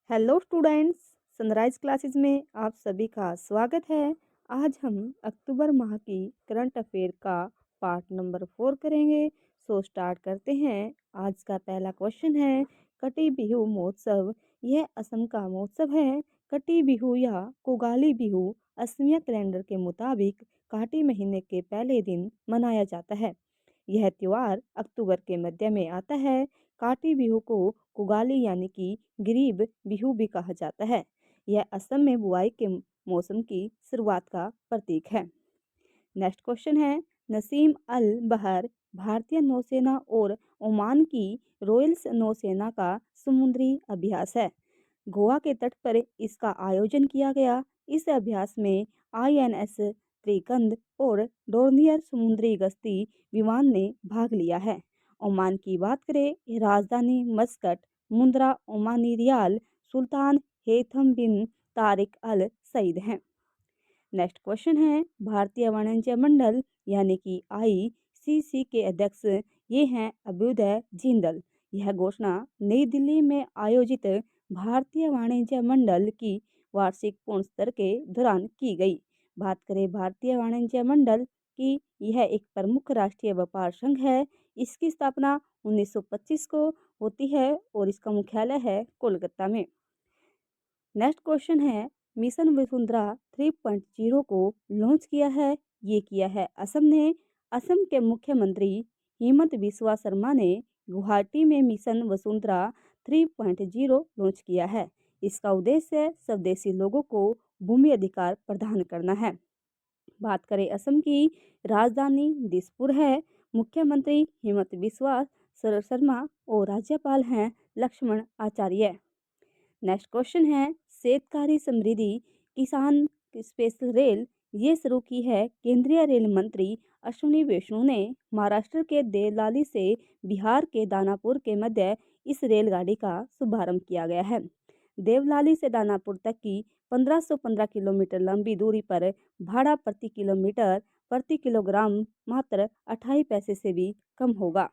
Hello students, sunrise classes में आप सभी का स्वागत है। आज हम अक्टूबर माह की करंट अफेयर का पार्ट नंबर 4 करेंगे। सो स्टार्ट करते हैं। आज का पहला क्वेश्चन है, कटी बिहू महोत्सव यह असम का महोत्सव है। कटी बिहू या कोगाली बिहू असमिया कैलेंडर के मुताबिक काटी महीने के पहले दिन मनाया जाता है। यह त्योहार अक्टूबर के मध्य में आता है। काटी बिहू को कोगाली यानी कि गरीब बिहू भी कहा जाता है। यह असम में बुआई के मौसम की शुरुआत का प्रतीक है। नेक्स्ट क्वेश्चन है, नसीम अल बहर भारतीय नौसेना और ओमान की रॉयल्स नौसेना का समुद्री अभ्यास है। गोवा के तट पर इसका आयोजन किया गया। इस अभ्यास में आईएनएस त्रिकंद और डोर्नियर समुद्री गश्ती विमान ने भाग लिया है। ओमान की बात करें, राजधानी मस्कट, मुंद्रा ओमानी रियाल, सुल्तान हेथम बिन तारिक अल सईद हैं। नेक्स्ट क्वेश्चन है, भारतीय वाणिज्य मंडल यानी कि आईसीसी के अध्यक्ष ये हैं अभ्युदय जिंदल। यह घोषणा नई दिल्ली में आयोजित भारतीय वाणिज्य मंडल की वार्षिक पूर्ण सत्र के दौरान की गई। बात करें भारतीय वाणिज्य मंडल की, यह एक प्रमुख राष्ट्रीय व्यापार संघ है। इसकी स्थापना 1925 को होती है और इसका मुख्यालय है कोलकाता में। नेक्स्ट क्वेश्चन है, मिशन वसुंधरा 3.0 को लॉन्च किया है। ये किया है असम ने। असम के मुख्यमंत्री हेमंत बिस्वा शर्मा ने गुवाहाटी में मिशन वसुंधरा 3.0 लॉन्च किया है। इसका उद्देश्य स्वदेशी लोगों को भूमि अधिकार प्रदान करना है। बात करें असम की, राजधानी दिसपुर है। मुख्यमंत्री हेमंत बिस्वा शर्मा और राज्यपाल हैं लक्ष्मण आचार्य। नेक्स्ट क्वेश्चन है, शेतकारी समृद्धि किसान स्पेशल रेल ये शुरू की है केंद्रीय रेल मंत्री अश्विनी वैष्णव ने। महाराष्ट्र के देवलाली से बिहार के दानापुर के मध्य इस रेलगाड़ी का शुभारंभ किया गया है। देवलाली से दानापुर तक की 1515 किलोमीटर लंबी दूरी पर भाड़ा प्रति किलोमीटर प्रति किलोग्राम मात्र 28 पैसे से भी कम होगा।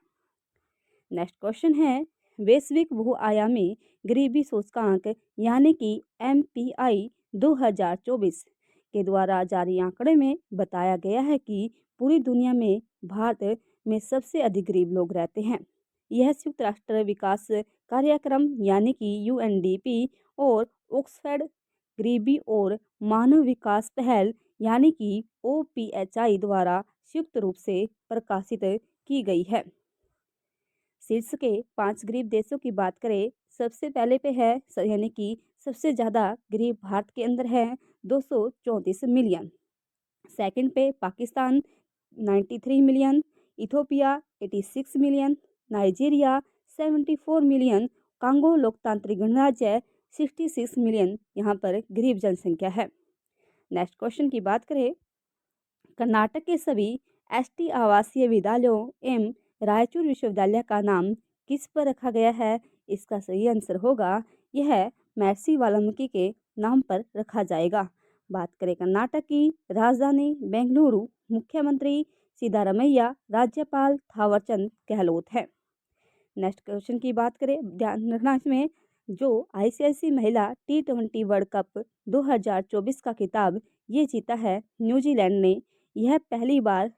नेक्स्ट क्वेश्चन है, वैश्विक बहुआयामी गरीबी सूचकांक यानी कि MPI 2024 के द्वारा जारी आंकड़े में बताया गया है कि पूरी दुनिया में भारत में सबसे अधिक गरीब लोग रहते हैं। यह संयुक्त राष्ट्र विकास कार्यक्रम यानी कि UNDP और ऑक्सफैड गरीबी और मानव विकास पहल यानी कि OPHI द्वारा संयुक्त रूप से प्रकाशित की गई है। शीर्ष के 5 गरीब देशों की बात करें, सबसे पहले पे है यानी कि सबसे ज़्यादा गरीब भारत के अंदर है 234 मिलियन। सेकंड पे Pakistan 93 million, Ethiopia 86 million, Nigeria 74 million, Congo लोकतांत्रिक गणराज्य 66 मिलियन यहाँ पर गरीब जनसंख्या है। नेक्स्ट क्वेश्चन की बात करें, कर्नाटक के सभी ST आवासीय विद्यालयों एवं रायचूर विश्वविद्यालय का नाम किस पर रखा गया है? इसका सही आंसर होगा यह महर्षि वाल्मीकि के नाम पर रखा जाएगा। बात करें कर्नाटक की, राजधानी बेंगलुरु, मुख्यमंत्री सिद्धारमैया, राज्यपाल थावरचंद गहलोत है। नेक्स्ट क्वेश्चन की बात करें, ध्यान रखना इसमें, जो ICC महिला T20 वर्ल्ड कप 2024 का खिताब ये जीता है न्यूजीलैंड ने। यह पहली बार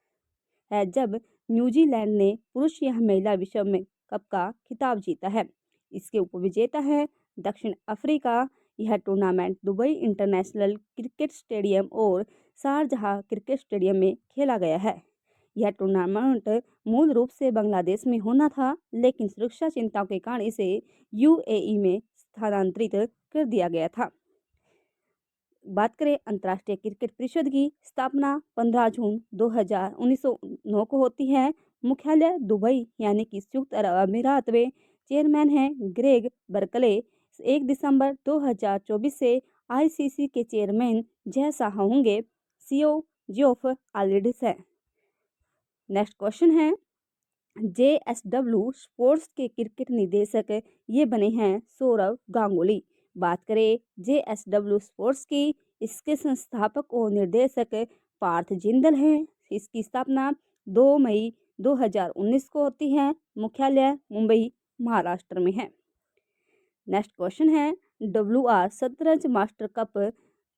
है जब न्यूजीलैंड ने पुरुष या महिला विश्व में कप का खिताब जीता है। इसके उपविजेता है दक्षिण अफ्रीका। यह tournament Dubai international cricket stadium और शारजाह क्रिकेट स्टेडियम में खेला गया है। यह टूर्नामेंट मूल रूप से बांग्लादेश में होना था, लेकिन सुरक्षा चिंताओं के कारण इसे UAE में स्थानांतरित कर दिया गया था। बात करें अंतर्राष्ट्रीय क्रिकेट परिषद की, स्थापना 15 जून 1909 को होती है। मुख्यालय दुबई यानी कि संयुक्त अरब अमीरात में। चेयरमैन हैं ग्रेग बर्कले। 1 दिसंबर 2024 से ICC के चेयरमैन जय शाह होंगे। CEO जियोफ आलिडिस है। नेक्स्ट क्वेश्चन है, JSW स्पोर्ट्स के क्रिकेट निदेशक ये बने हैं सौरव गांगुली। बात करें JSW स्पोर्ट्स की, इसके संस्थापक और निर्देशक पार्थ जिंदल हैं। इसकी स्थापना 2 मई 2019 को होती है। मुख्यालय मुंबई महाराष्ट्र में है। नेक्स्ट क्वेश्चन है, WR शतरंज मास्टर कप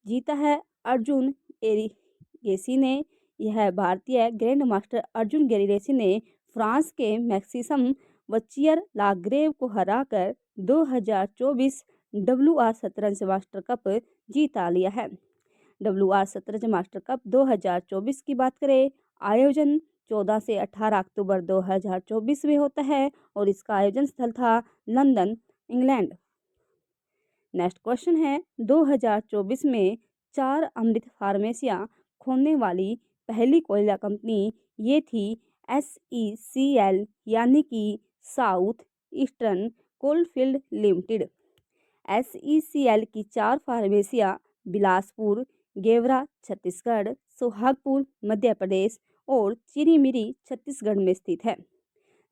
जीता है अर्जुन एरिगेसी ने। यह भारतीय ग्रैंड मास्टर अर्जुन गैरिगेसी ने फ्रांस के मैक्सिम वचियर लाग्रेव को हराकर 2024 WR शतरंज मास्टर कप जीता लिया है। WR शतरंज मास्टर कप 2024 की बात करें, आयोजन 14 से 18 अक्टूबर 2024 में होता है और इसका आयोजन स्थल था लंदन, इंग्लैंड। नेक्स्ट क्वेश्चन है, 2024 में 4 अमृत फार्मेसियां खोलने वाली पहली कोयला कंपनी ये थी SECL यानी कि south eastern coalfield limited. SECL की 4 फार्मेसियां बिलासपुर, गेवरा छत्तीसगढ़, सोहागपुर मध्य प्रदेश और चिरीमिरी छत्तीसगढ़ में स्थित है,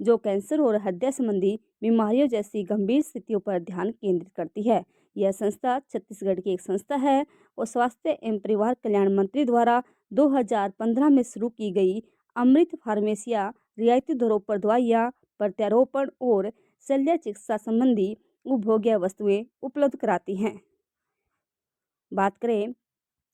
जो कैंसर और हृदय संबंधी बीमारियों जैसी गंभीर स्थितियों पर ध्यान केंद्रित करती है। यह संस्था छत्तीसगढ़ की एक संस्था है और स्वास्थ्य एवं परिवार कल्याण मंत्री द्वारा 2015 में शुरू की गई अमृत फार्मेसिया रियायती दरों पर दवाइयाँ, प्रत्यारोपण और शल्य चिकित्सा संबंधी उपभोग्य वस्तुएं उपलब्ध कराती हैं। बात करें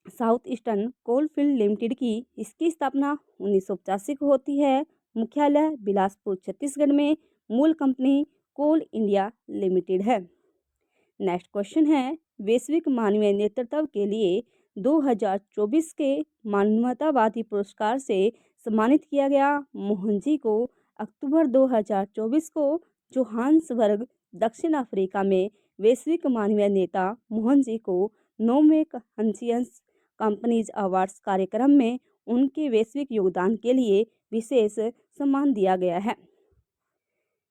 साउथ ईस्टर्न कोलफील्ड लिमिटेड की, इसकी स्थापना 1985 को होती है। मुख्यालय बिलासपुर छत्तीसगढ़ में। मूल कंपनी कोल इंडिया लिमिटेड है। नेक्स्ट क्वेश्चन है, वैश्विक मानवीय नेतृत्व के लिए 2024 के मानवतावादी पुरस्कार से सम्मानित किया गया मोहन जी को अक्टूबर 2024 को जोहान्सबर्ग, दक्षिण अफ्रीका में वैश्विक मानवीय नेता मोहन जी को 9वें कॉन्शियस कंपनीज अवार्ड्स कार्यक्रम में उनके वैश्विक योगदान के लिए विशेष सम्मान दिया गया है।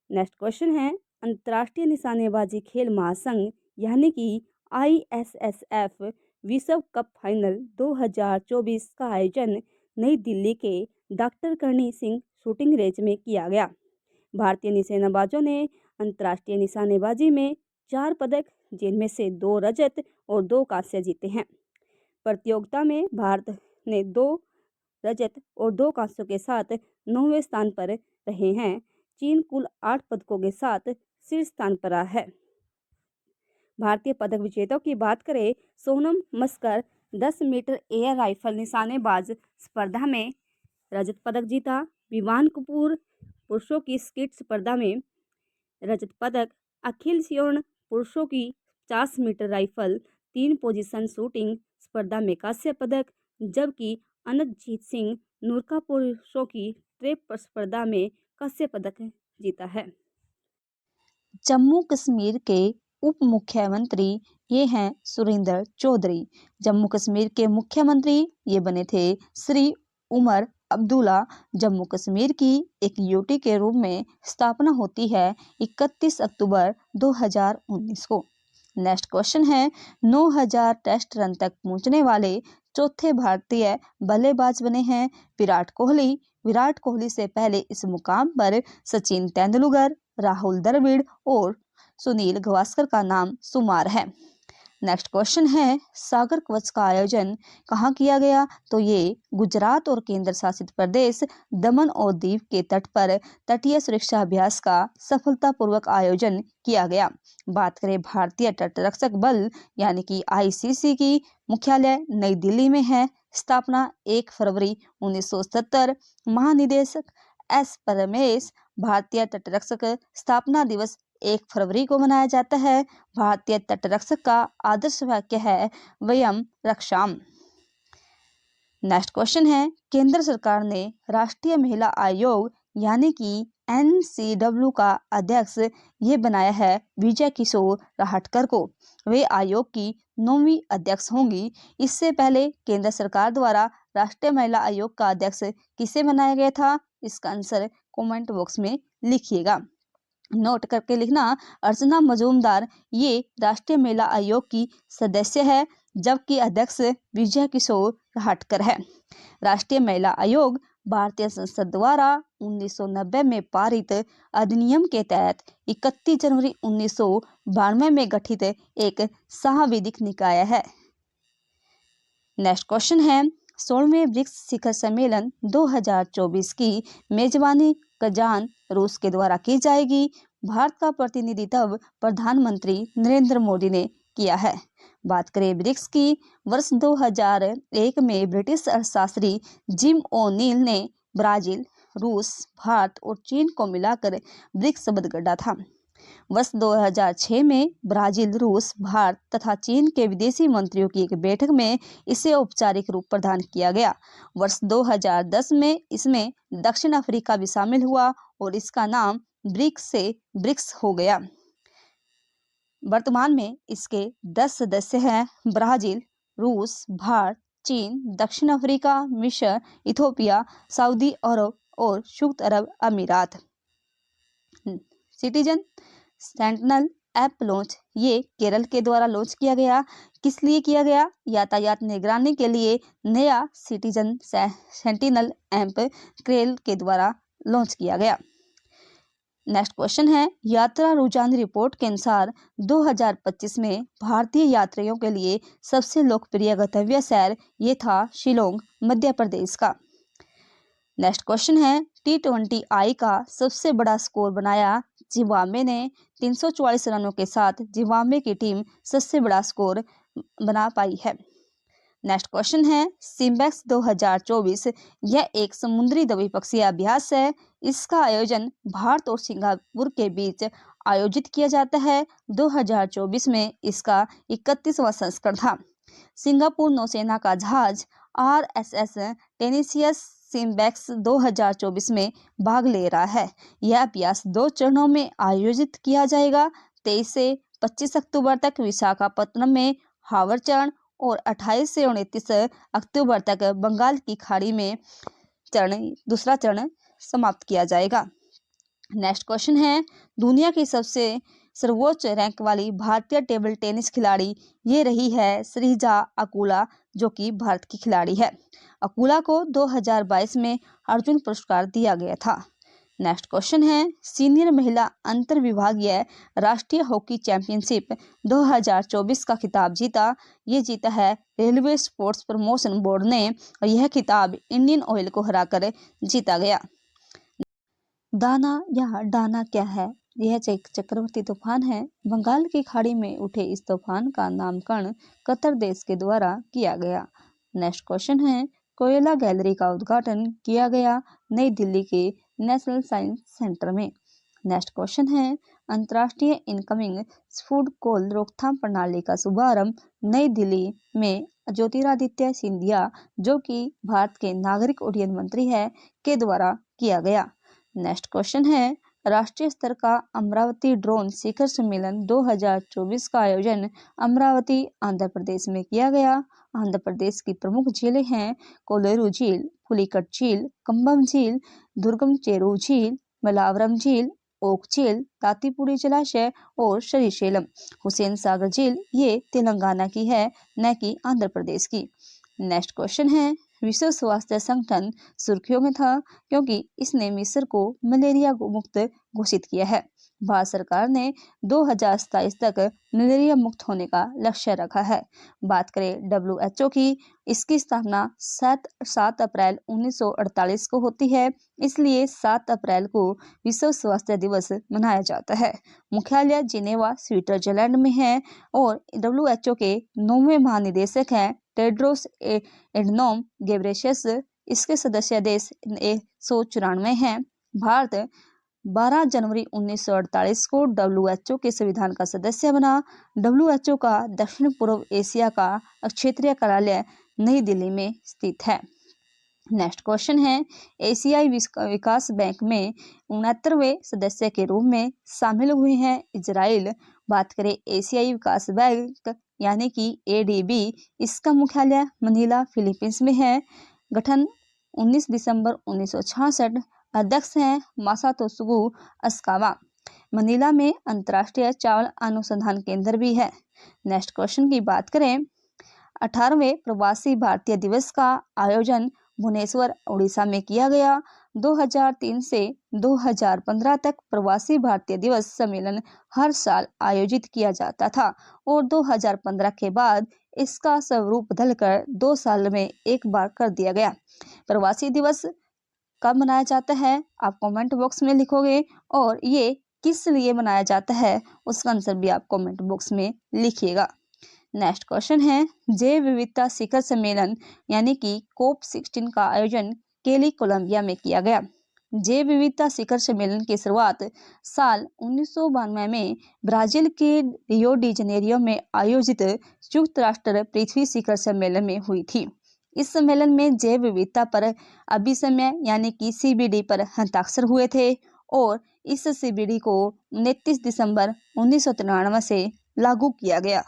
नेक्स्ट क्वेश्चन है, अंतर्राष्ट्रीय निशानेबाजी खेल महासंघ यानी कि ISSF विश्व कप फाइनल 2024 का आयोजन नई दिल्ली के doctor Karni Singh shooting range में किया गया। भारतीय निशानेबाजों ने अंतर्राष्ट्रीय निशानेबाजी में 4 पदक, जिनमें से 2 रजत और 2 कांस्य जीते हैं। प्रतियोगिता में भारत ने 2 रजत और 2 कांस्यों के साथ 9वें स्थान पर रहे हैं। चीन कुल 8 पदकों के साथ शीर्ष स्थान पर रहा है। भारतीय पदक विजेताओं की बात करें, सोनम मस्कर 10 मीटर एयर राइफल निशानेबाज स्पर्धा में रजत पदक जीता। विवान कपूर पुरुषों की स्कीट स्पर्धा में रजत पदक। अखिल सियोन पुरुषों की 50 मीटर राइफल 3 पोजीशन शूटिंग स्पर्धा में कांस्य पदक, जबकि अनंतजीत सिंह नूरका पुरुषों की ट्रैप स्पर्धा में कांस्य पदक जीता है। जम्मू कश्मीर के उप मुख्यमंत्री ये हैं सुरेंद्र चौधरी। जम्मू कश्मीर के मुख्यमंत्री ये बने थे श्री उमर अब्दुल्ला। जम्मू कश्मीर की एक यूटी के रूप में स्थापना होती है 31 अक्टूबर 2019 को। नेक्स्ट क्वेश्चन है, 9000 टेस्ट रन तक पहुंचने वाले चौथे भारतीय बल्लेबाज बने हैं विराट कोहली। विराट कोहली से पहले इस मुकाम पर सचिन तेंदुलकर, राहुल द्रविड़ और सुनील गावस्कर का नाम शुमार है। नेक्स्ट क्वेश्चन है, सागर कवच का आयोजन कहाँ किया गया? तो ये गुजरात और केंद्र शासित प्रदेश दमन और दीव के तट पर तटीय सुरक्षा अभ्यास का सफलतापूर्वक आयोजन किया गया। बात करें भारतीय तटरक्षक बल यानी कि ICC की, मुख्यालय नई दिल्ली में है। स्थापना 1 फरवरी 1970। महानिदेशक S परमेश। भारतीय तटरक्षक स्थापना दिवस 1 फरवरी को मनाया जाता है। भारतीय तटरक्षक का आदर्श वाक्य है वयम रक्षाम। नेक्स्ट क्वेश्चन है, केंद्र सरकार ने राष्ट्रीय महिला आयोग यानी कि NCW का अध्यक्ष ये बनाया है विजय किशोर राहटकर को। वे आयोग की 9वीं अध्यक्ष होंगी। इससे पहले केंद्र सरकार द्वारा राष्ट्रीय महिला आयोग का अध्यक्ष किसे बनाया गया था? इसका आंसर कमेंट बॉक्स में लिखिएगा। नोट करके लिखना, अर्चना मजूमदार ये राष्ट्रीय महिला आयोग की सदस्य है, जबकि अध्यक्ष विजय किशोर राहटकर है। राष्ट्रीय महिला आयोग भारतीय संसद द्वारा 1990 में पारित अधिनियम के तहत 31 जनवरी 1992 में गठित एक सांविधिक निकाय है। नेक्स्ट क्वेश्चन है, 16वें ब्रिक्स शिखर सम्मेलन 2024 की मेजबानी कजान रूस के द्वारा की जाएगी। भारत का प्रतिनिधित्व प्रधानमंत्री नरेंद्र मोदी ने किया है। बात करें ब्रिक्स की, वर्ष 2001 में ब्रिटिश अर्थशास्त्री जिम ओ'नील ने ब्राजील, रूस, भारत और चीन को मिलाकर ब्रिक्स शब्द गढ़ा था। वर्ष 2006 में ब्राजील, रूस, भारत तथा चीन के विदेशी मंत्रियों की एक बैठक में इसे औपचारिक रूप प्रदान किया गया। वर्ष 2010 में इसमें दक्षिण अफ्रीका भी शामिल हुआ और इसका नाम ब्रिक्स से ब्रिक्स हो गया। वर्तमान में इसके 10 सदस्य हैं: ब्राजील, रूस, भारत, चीन, दक्षिण अफ्रीका, मिस्र, इथोपिया, सऊदी अरब और संयुक्त अरब अमीरात। सिटीजन सेंटिनल ऐप लॉन्च, ये केरल के द्वारा लॉन्च किया गया। किस लिए किया गया? यातायात निगरानी के लिए नया सिटीजन सेंटिनल ऐप केरल के द्वारा लॉन्च किया गया। नेक्स्ट क्वेश्चन है, यात्रा रुझान रिपोर्ट के अनुसार 2025 में भारतीय यात्रियों के लिए सबसे लोकप्रिय गंतव्य शहर ये था शिलोंग, मध्य प्रदेश का। नेक्स्ट क्वेश्चन है, T20I का सबसे बड़ा स्कोर बनाया जिम्बाब्वे ने। 344 रनों के साथ जिम्बाब्वे की टीम सबसे बड़ा स्कोर बना पाई है। नेक्स्ट क्वेश्चन है, सिम्बेक्स 2024 यह एक समुद्री द्विपक्षीय अभ्यास है। इसका आयोजन भारत और सिंगापुर के बीच आयोजित किया जाता है। 2024 में इसका 31वां संस्करण था। सिंगापुर नौसेना का जहाज RSS टेनेसियस सिम्बेक्स 2024 में भाग ले रहा है। यह अभ्यास 2 चरणों में आयोजित किया जाएगा। 23 से 25 अक्टूबर तक विशाखापत्तनम में हावर चरण और 28 से 29 अक्टूबर तक बंगाल की खाड़ी में दूसरा चरण समाप्त किया जाएगा। नेक्स्ट क्वेश्चन है, दुनिया की सबसे सर्वोच्च रैंक वाली भारतीय टेबल टेनिस खिलाड़ी ये रही है श्रीजा अकुला, जो कि भारत की खिलाड़ी है। अकुला को 2022 में अर्जुन पुरस्कार दिया गया था। नेक्स्ट क्वेश्चन है, सीनियर महिला अंतर विभागीय राष्ट्रीय हॉकी चैंपियनशिप 2024 का खिताब जीता। ये जीता है रेलवे स्पोर्ट्स प्रमोशन बोर्ड ने और यह खिताब इंडियन ऑयल को हराकर जीता गया। दाना या डाना क्या है? यह एक चक्रवाती तूफान है। बंगाल की खाड़ी में उठे इस तूफान का नामकरण कतर देश के द्वारा किया गया। नेक्स्ट क्वेश्चन है, कोयला गैलरी का उद्घाटन किया गया नई दिल्ली के नेशनल साइंस सेंटर में। नेक्स्ट क्वेश्चन है, अंतर्राष्ट्रीय इनकमिंग फूड कॉल रोकथाम प्रणाली का शुभारंभ नई दिल्ली में ज्योतिरादित्य सिंधिया, जो कि भारत के नागरिक उड्डयन मंत्री है, के द्वारा किया गया। नेक्स्ट क्वेश्चन है, राष्ट्रीय स्तर का अमरावती ड्रोन शिखर सम्मेलन 2024 का आयोजन अमरावती, आंध्र प्रदेश में किया गया। आंध्र प्रदेश की प्रमुख झीलें हैं कोलेरू झील, पुलिकट झील, कंबम झील, दुर्गम चेरू झील, मलावरम झील, ओक झील, तातीपुड़ी जलाशय और श्रीशैलम। हुसैन सागर झील ये तेलंगाना की है, न कि आंध्र प्रदेश की। नेक्स्ट क्वेश्चन है, विश्व स्वास्थ्य संगठन सुर्खियों में था क्योंकि इसने मिस्र को मलेरिया मुक्त घोषित किया है। भारत सरकार ने 2027 तक मलेरिया मुक्त होने का लक्ष्य रखा है। बात करें WHO की, इसकी स्थापना 7 अप्रैल 1948 को होती है, इसलिए 7 अप्रैल को विश्व स्वास्थ्य दिवस मनाया जाता है। मुख्यालय जिनेवा, स्विट्जरलैंड में है और WHO के 9वें महानिदेशक हैं टेड्रोस एडनोम गेब्रेयेसस। इसके सदस्य देश 194 हैं। भारत 12 जनवरी 1948 को WHO के संविधान का सदस्य बना। WHO का दक्षिण पूर्व एशिया का क्षेत्रीय कार्यालय नई दिल्ली में स्थित है। नेक्स्ट क्वेश्चन है, एशियाई विकास बैंक में 69वें सदस्य के रूप में शामिल हुए हैं इजराइल। बात करें एशियाई विकास बैंक यानी कि ADB, इसका मुख्यालय मनीला, फिलीपींस में है। गठन 19 दिसंबर 1966। अध्यक्ष हैं मासातोशुगु अस्कावा। मनीला में अंतर्राष्ट्रीय चावल अनुसंधान केंद्र भी है। नेक्स्ट क्वेश्चन की बात करें, 18वें प्रवासी भारतीय दिवस का आयोजन भुवनेश्वर, उड़ीसा में किया गया। 2003 से 2015 तक प्रवासी भारतीय दिवस सम्मेलन हर साल आयोजित किया जाता था और 2015 के बाद इसका स्वरूप बदलकर 2 साल में एक बार कर दिया गया। प्रवासी दिवस कब मनाया जाता है आप कमेंट बॉक्स में लिखोगे और ये किस लिए मनाया जाता है, उसका आंसर भी आप कमेंट बॉक्स में लिखिएगा। नेक्स्ट क्वेश्चन है, जैव विविधता शिखर सम्मेलन यानी कि COP16 का आयोजन केली कोलंबिया में किया गया। जैव विविधता शिखर सम्मेलन की शुरुआत साल 1992 में ब्राजील के रियो डी जनेरियो में आयोजित संयुक्त राष्ट्र पृथ्वी शिखर सम्मेलन में हुई थी। इस सम्मेलन में जैव विविधता पर अभिसमय यानी कि CBD पर हस्ताक्षर हुए थे और इस CBD को 29 दिसंबर 1993 से लागू किया गया।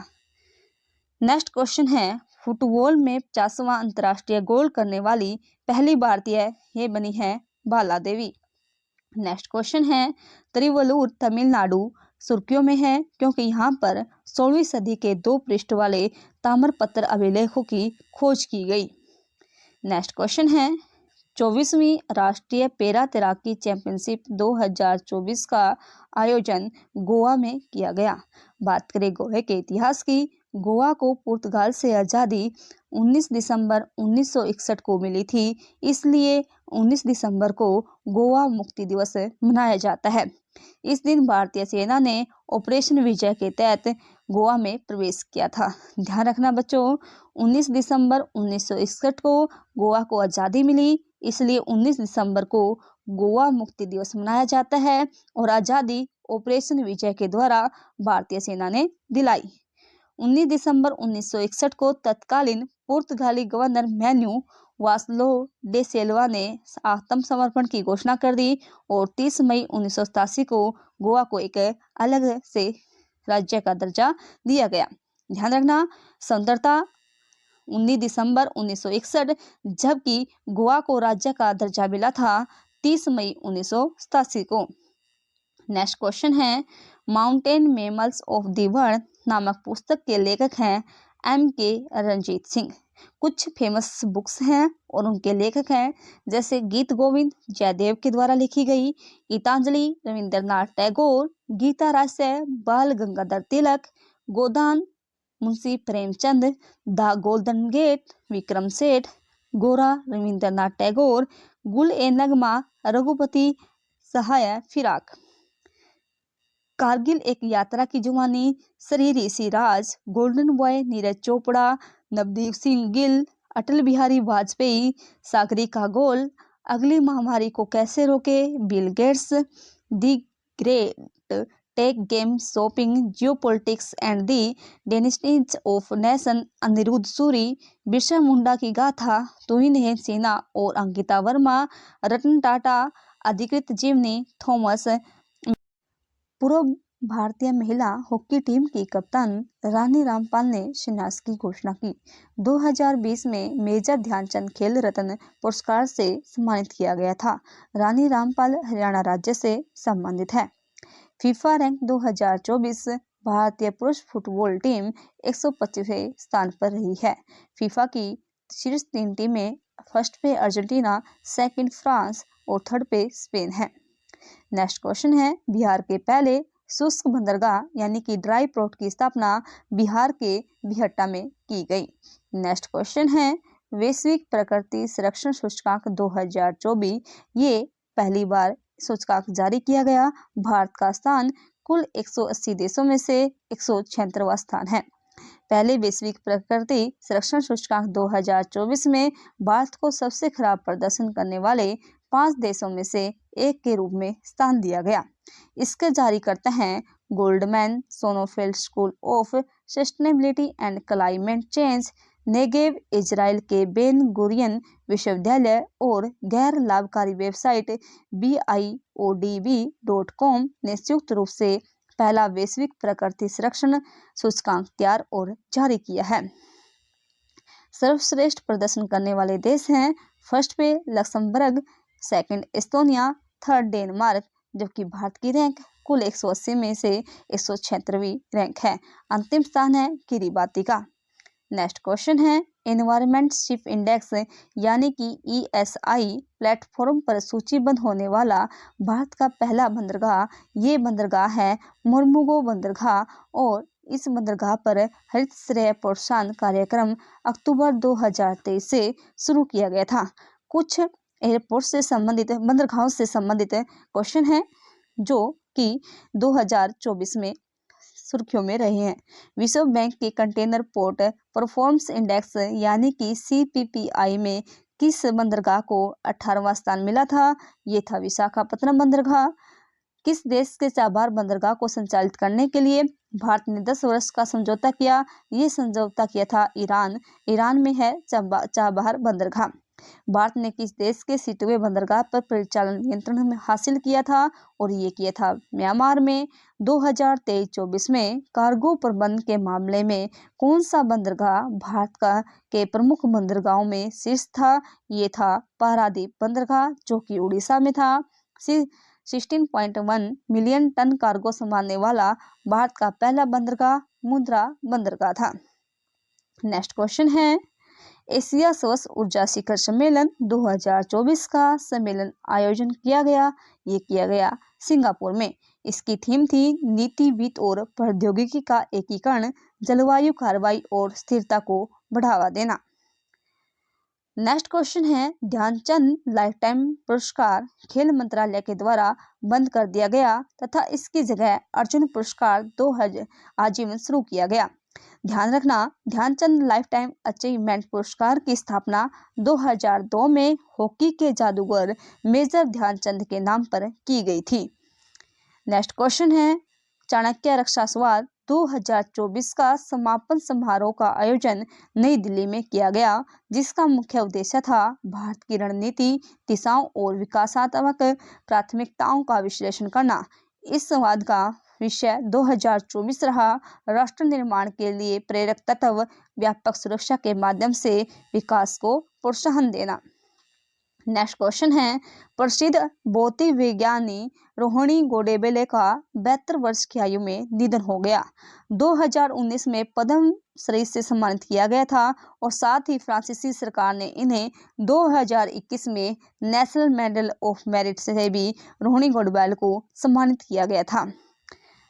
नेक्स्ट क्वेश्चन है, फुटबॉल में 50वां अंतर्राष्ट्रीय गोल करने वाली पहली भारतीय ये बनी है बाला देवी। नेक्स्ट क्वेश्चन है, तिरुवल्लुर तमिलनाडु सुर्खियों में है क्योंकि यहाँ पर 16वीं सदी के 2 पृष्ठ वाले ताम्रपत्र अभिलेखों की खोज की गई। नेक्स्ट क्वेश्चन है, 24वीं राष्ट्रीय पैरा तैराकी चैंपियनशिप 2024 का आयोजन गोवा में किया गया। बात करें गोवा के इतिहास की, गोवा को पुर्तगाल से आज़ादी 19 दिसंबर 1961 को मिली थी, इसलिए 19 दिसंबर को गोवा मुक्ति दिवस मनाया जाता है। इस दिन भारतीय सेना ने ऑपरेशन विजय के तहत गोवा में प्रवेश किया था। ध्यान रखना बच्चों, 19 दिसंबर 1961 को गोवा को आज़ादी मिली, इसलिए 19 दिसंबर को गोवा मुक्ति दिवस मनाया जाता है और आज़ादी ऑपरेशन विजय के द्वारा भारतीय सेना ने दिलाई। 19 दिसंबर 1961 को तत्कालीन पुर्तगाली गवर्नर मैन्यू वास्लो डे सेल्वा ने आत्मसमर्पण की घोषणा कर दी और 30 मई 1987 को गोवा को एक अलग से राज्य का दर्जा दिया गया। ध्यान रखना, स्वतंत्रता 19 दिसंबर 1961 जबकि गोवा को राज्य का दर्जा मिला था 30 मई 1987 को। नेक्स्ट क्वेश्चन है, mountain mammals of the world नामक पुस्तक के लेखक हैं MK रंजीत सिंह। कुछ फेमस बुक्स हैं और उनके लेखक हैं जैसे गीत गोविंद जयदेव के द्वारा लिखी गई, Geetanjali Rabindranath Tagore, Geeta Rahasya Bal Gangadhar Tilak, Godan Munshi Premchand, the Golden Gate Vikram Seth, Gora Rabindranath Tagore, गुल ए नगमा रघुपति सहाय फिराक, कारगिल एक यात्रा की जुबानी श्री ऋषि राज, गोल्डन बॉय नीरज चोपड़ा, नवदीप सिंह गिल, अटल बिहारी वाजपेयी, सागरिका गोल, अगली महामारी को कैसे रोके Bill Gates, the great tech game shaping geopolitics and the destinies of nation Anirudh Suri, Birsa Munda की गाथा तुहिन है सेना और अंकिता वर्मा, रतन टाटा, अधिकृत जीवनी थॉमस। पूर्व भारतीय महिला हॉकी टीम की कप्तान रानी रामपाल ने संन्यास की घोषणा की। 2020 में मेजर ध्यानचंद खेल रत्न पुरस्कार से सम्मानित किया गया था। रानी रामपाल हरियाणा राज्य से संबंधित है। फीफा रैंक 2024 भारतीय पुरुष फुटबॉल टीम 125वें स्थान पर रही है। फीफा की शीर्ष 3 टीमें फर्स्ट पे अर्जेंटीना, सेकंड फ्रांस और थर्ड पे स्पेन है। नेक्स्ट क्वेश्चन है, बिहार के पहले शुष्क बंदरगाह यानी कि ड्राई पोर्ट की स्थापना बिहार के बिहट्टा में की गई। नेक्स्ट क्वेश्चन है, वैश्विक प्रकृति संरक्षण सूचकांक 2024 ये पहली बार सूचकांक जारी किया गया। भारत का स्थान कुल 180 देशों में से 176वां स्थान है। पहले वैश्विक प्रकृति संरक्षण सूचकांक 2024 में भारत को सबसे खराब प्रदर्शन करने वाले 5 देशों में से एक के रूप में स्थान दिया गया। इसके जारीकर्ता हैं Goldman Sonnenfeld School of Sustainability and Climate Change, Negev Israel के बेन गुरियन विश्वविद्यालय और गैर लाभकारी वेबसाइट BIODB.com ने संयुक्त रूप से पहला वैश्विक प्रकृति संरक्षण सूचकांक तैयार और जारी किया है। सर्वश्रेष्ठ प्रदर्शन करने वाले देश हैं फर्स्ट पे Luxembourg, second Estonia, third Denmark, जबकि भारत की रैंक कुल 180 में से 176वीं रैंक है। अंतिम स्थान है किरीबाती का। नेक्स्ट क्वेश्चन है, एनवायरमेंटशिप इंडेक्स यानी कि ESI प्लेटफॉर्म पर सूचीबद्ध होने वाला भारत का पहला बंदरगाह ये बंदरगाह है मोरमुगो बंदरगाह और इस बंदरगाह पर हरित श्रेय प्रोत्साहन कार्यक्रम अक्टूबर 2023 से शुरू किया गया था। कुछ एयरपोर्ट से संबंधित बंदरगाहों से संबंधित क्वेश्चन है जो की 2024 में सुर्खियों में रहे हैं। विश्व बैंक के कंटेनर पोर्ट परफॉर्मेंस इंडेक्स यानी कि CPPI में किस बंदरगाह को 18वां स्थान मिला था? ये था विशाखापत्तनम बंदरगाह। किस देश के चाबहार बंदरगाह को संचालित करने के लिए भारत ने 10 वर्ष का समझौता किया? ये समझौता किया था ईरान। ईरान में है चाबहार बंदरगाह। भारत ने किस देश के सिटवे बंदरगाह पर परिचालन नियंत्रण में हासिल किया था? और ये किया था म्यांमार में। 2023-24 में कार्गो प्रबंध के मामले में कौन सा बंदरगाह भारत के प्रमुख बंदरगाहों में शीर्ष था? ये था पारादीप बंदरगाह, जो कि उड़ीसा में था। 16.1 मिलियन टन कार्गो संभालने वाला भारत का पहला बंदरगाह मुंद्रा बंदरगाह था। नेक्स्ट क्वेश्चन है, एशिया स्वच्छ ऊर्जा शिखर सम्मेलन 2024 का सम्मेलन आयोजन किया गया। ये किया गया सिंगापुर में। इसकी थीम थी नीति, वित्त और प्रौद्योगिकी का एकीकरण, जलवायु कार्रवाई और स्थिरता को बढ़ावा देना। नेक्स्ट क्वेश्चन है, ध्यानचंद लाइफटाइम पुरस्कार खेल मंत्रालय के द्वारा बंद कर दिया गया तथा इसकी जगह अर्जुन पुरस्कार 2000 आजीवन शुरू किया गया। ध्यान रखना, ध्यानचंद लाइफटाइम अचीवमेंट पुरस्कार की स्थापना 2002 में हॉकी के जादूगर मेजर ध्यानचंद के नाम पर की गई थी। नेक्स्ट क्वेश्चन है, चाणक्य रक्षा संवाद 2024 का समापन समारोह का आयोजन नई दिल्ली में किया गया, जिसका मुख्य उद्देश्य था भारत की रणनीति, दिशाओं और विकासात्मक प्राथमिकताओं का विश्लेषण करना। इस संवाद का विषय 2024 रहा राष्ट्र निर्माण के लिए प्रेरक तत्व, व्यापक सुरक्षा के माध्यम से विकास को प्रोत्साहन देना। नेक्स्ट क्वेश्चन है, प्रसिद्ध भौतिक विज्ञानी रोहिणी गोडेबले का 72 वर्ष की आयु में निधन हो गया। 2019 में पद्म श्री से सम्मानित किया गया था और साथ ही फ्रांसीसी सरकार ने इन्हें 2021 में नेशनल मेडल ऑफ मेरिट से भी रोहिणी गोडेबले को सम्मानित किया गया था।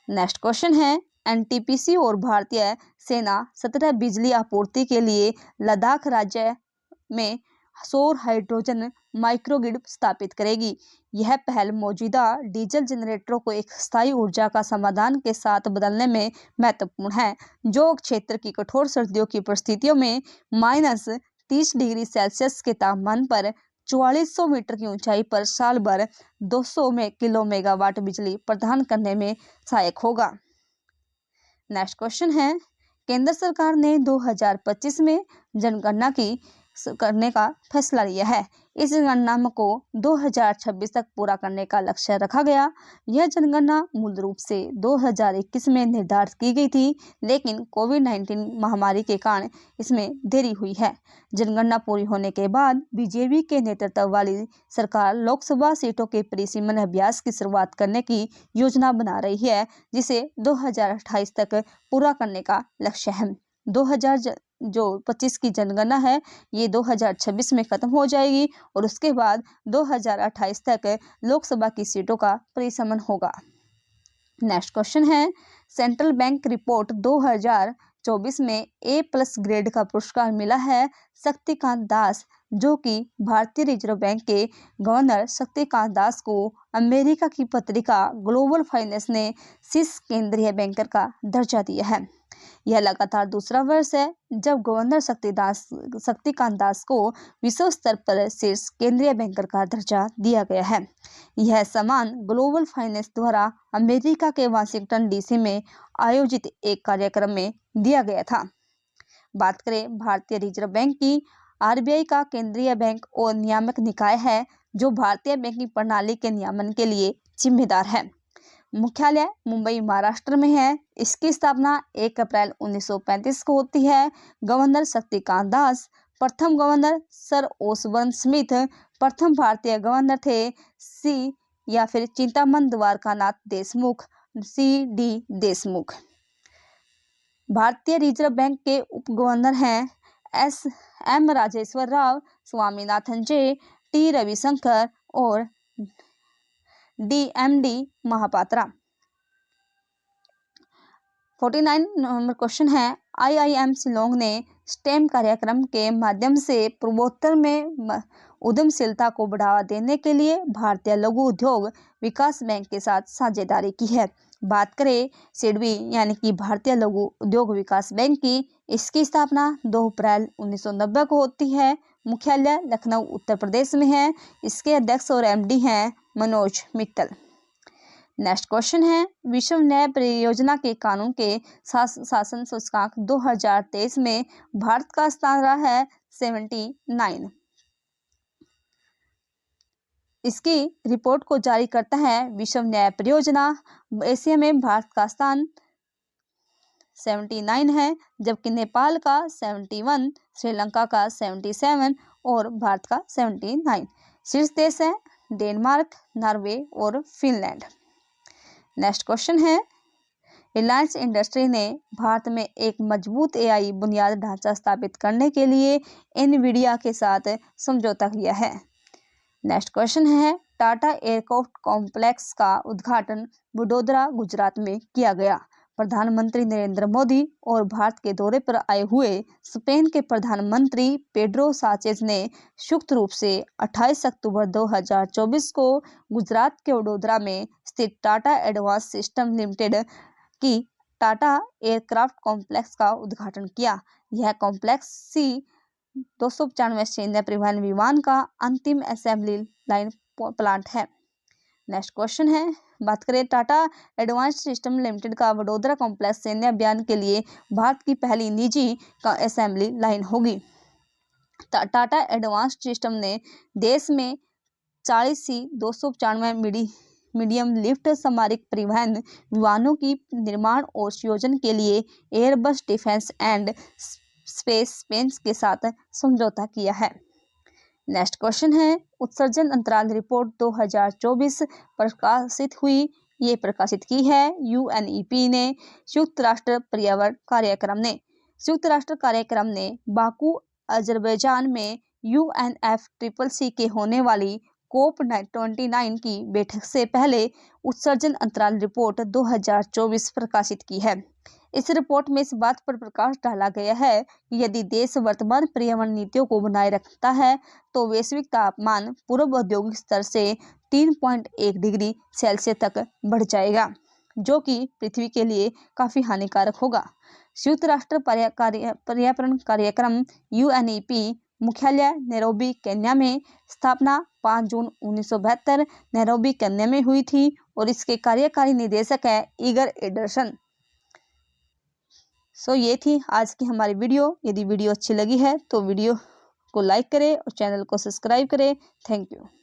नेक्स्ट क्वेश्चन है, NTPC और भारतीय सेना सतत बिजली आपूर्ति के लिए लद्दाख राज्य में सौर हाइड्रोजन माइक्रोग्रिड स्थापित करेगी। यह पहल मौजूदा डीजल जनरेटरों को एक स्थायी ऊर्जा का समाधान के साथ बदलने में महत्वपूर्ण है, जो क्षेत्र की कठोर सर्दियों की परिस्थितियों में -30 डिग्री सेल्सियस के तापमान पर 4400 मीटर की ऊंचाई पर साल भर 200 किलो मेगावाट बिजली प्रदान करने में सहायक होगा। नेक्स्ट क्वेश्चन है, केंद्र सरकार ने 2025 में जनगणना करने का फैसला लिया है। इस जनगणना को 2026 तक पूरा करने का लक्ष्य रखा गया। यह जनगणना मूल रूप से 2021 में निर्धारित की गई थी, लेकिन कोविड-19 महामारी के कारण इसमें देरी हुई है। जनगणना पूरी होने के बाद बीजेपी के नेतृत्व वाली सरकार लोकसभा सीटों के परिसीमन अभ्यास की शुरुआत करने की योजना बना रही है, जिसे 2028 तक पूरा करने का लक्ष्य है। 2025 की जनगणना है, ये 2026 में खत्म हो जाएगी और उसके बाद 2028 तक लोकसभा की सीटों का परिसीमन होगा। नेक्स्ट क्वेश्चन है, सेंट्रल बैंक रिपोर्ट 2024 में A+ ग्रेड का पुरस्कार मिला है शक्तिकांत दास, जो कि भारतीय रिजर्व बैंक के गवर्नर शक्तिकांत दास को अमेरिका की पत्रिका ग्लोबल फाइनेंस ने शीर्ष केंद्रीय बैंकर का दर्जा दिया है। यह लगातार दूसरा वर्ष है जब गवर्नर शक्तिकांत दास को विश्व स्तर पर शीर्ष केंद्रीय बैंकर का दर्जा दिया गया है। यह सम्मान ग्लोबल फाइनेंस द्वारा अमेरिका के वाशिंगटन DC में आयोजित एक कार्यक्रम में दिया गया था। बात करें भारतीय रिजर्व बैंक की, RBI का केंद्रीय बैंक और नियामक निकाय है जो भारतीय बैंकिंग प्रणाली के नियमन के लिए जिम्मेदार है। मुख्यालय मुंबई, महाराष्ट्र में है। इसकी स्थापना 1 अप्रैल 1935 को होती है। गवर्नर शक्तिकांत दास, प्रथम गवर्नर सर ओसबर्न स्मिथ प्रथम भारतीय गवर्नर थे। C या फिर चिंतामन द्वारकानाथ देशमुख, CD देशमुख। भारतीय रिजर्व बैंक के उप गवर्नर हैं SM Rajeshwar Rao, Swaminathan J, T Ravishankar और DMD महापात्रा। 49 नंबर क्वेश्चन है, IIM शिलोंग ने STEM कार्यक्रम के माध्यम से पूर्वोत्तर में उद्यमशीलता को बढ़ावा देने के लिए भारतीय लघु उद्योग विकास बैंक के साथ साझेदारी की है। बात करें सिडबी यानी कि भारतीय लघु उद्योग विकास बैंक की, इसकी स्थापना 2 अप्रैल 1990 को होती है। मुख्यालय लखनऊ उत्तर प्रदेश में है। इसके अध्यक्ष और एमडी हैं मनोज मित्तल। नेक्स्ट क्वेश्चन है, विश्व न्याय परियोजना के कानून के शासन सूचकांक 2023 में भारत का स्थान रहा है 79। इसकी रिपोर्ट को जारी करता है विश्व न्याय परियोजना। एशिया में भारत का स्थान 79 है, जबकि नेपाल का 71, श्रीलंका का 77 और भारत का 79। शीर्ष देश है डेनमार्क, नॉर्वे और फिनलैंड। नेक्स्ट क्वेश्चन है, रिलायंस इंडस्ट्री ने भारत में एक मजबूत एआई बुनियादी ढांचा स्थापित करने के लिए एनवीडिया के साथ समझौता किया है। नेक्स्ट क्वेश्चन है, टाटा एयरक्राफ्ट कॉम्प्लेक्स का उद्घाटन वडोदरा, गुजरात में किया गया। प्रधानमंत्री नरेंद्र मोदी और भारत के दौरे पर आए हुए स्पेन के प्रधानमंत्री पेड्रो साnchez ने संयुक्त रूप से 28 अक्टूबर 2024 को गुजरात के वडोदरा में स्थित टाटा एडवांस सिस्टम लिमिटेड की टाटा एयरक्राफ्ट कॉम्प्लेक्स का उद्घाटन किया। यह कॉम्प्लेक्स C-295 सैन्य परिवहन विमान का अंतिम असेंबली लाइन प्लांट है। नेक्स्ट क्वेश्चन है, बात करें टाटा एडवांस सिस्टम लिमिटेड का वडोदरा कॉम्प्लेक्स सैन्य अभियान के लिए भारत की पहली निजी का असेंबली लाइन होगी। टाटा एडवांस सिस्टम ने देश में 40 C-295 मीडियम लिफ्ट सामरिक परिवहन विमानों की निर्माण और संयोजन के लिए एयरबस डिफेंस एंड स्पेस के साथ समझौता किया है। नेक्स्ट क्वेश्चन है, उत्सर्जन अंतराल रिपोर्ट 2024 प्रकाशित हुई। ये प्रकाशित की है यूएनईपी ने। संयुक्त राष्ट्र पर्यावरण कार्यक्रम ने बाकू, अजरबैजान में UNFCCC के होने वाली COP29 की बैठक से पहले उत्सर्जन अंतराल रिपोर्ट 2024 प्रकाशित की है। इस रिपोर्ट में इस बात पर प्रकाश डाला गया है कि यदि देश वर्तमान पर्यावरण नीतियों को बनाए रखता है तो वैश्विक तापमान पूर्व औद्योगिक स्तर से 3.1 डिग्री सेल्सियस तक बढ़ जाएगा, जो कि पृथ्वी के लिए काफी हानिकारक होगा। संयुक्त राष्ट्र पर्यावरण कार्यक्रम UNEP मुख्यालय नैरोबी, केन्या में स्थापना 5 जून 1972 नैरोबी, केन्या में हुई थी और इसके कार्यकारी निदेशक है इगर एडरसन। ये थी आज की हमारी वीडियो। यदि वीडियो अच्छी लगी है तो वीडियो को लाइक करें और चैनल को सब्सक्राइब करें। Thank you.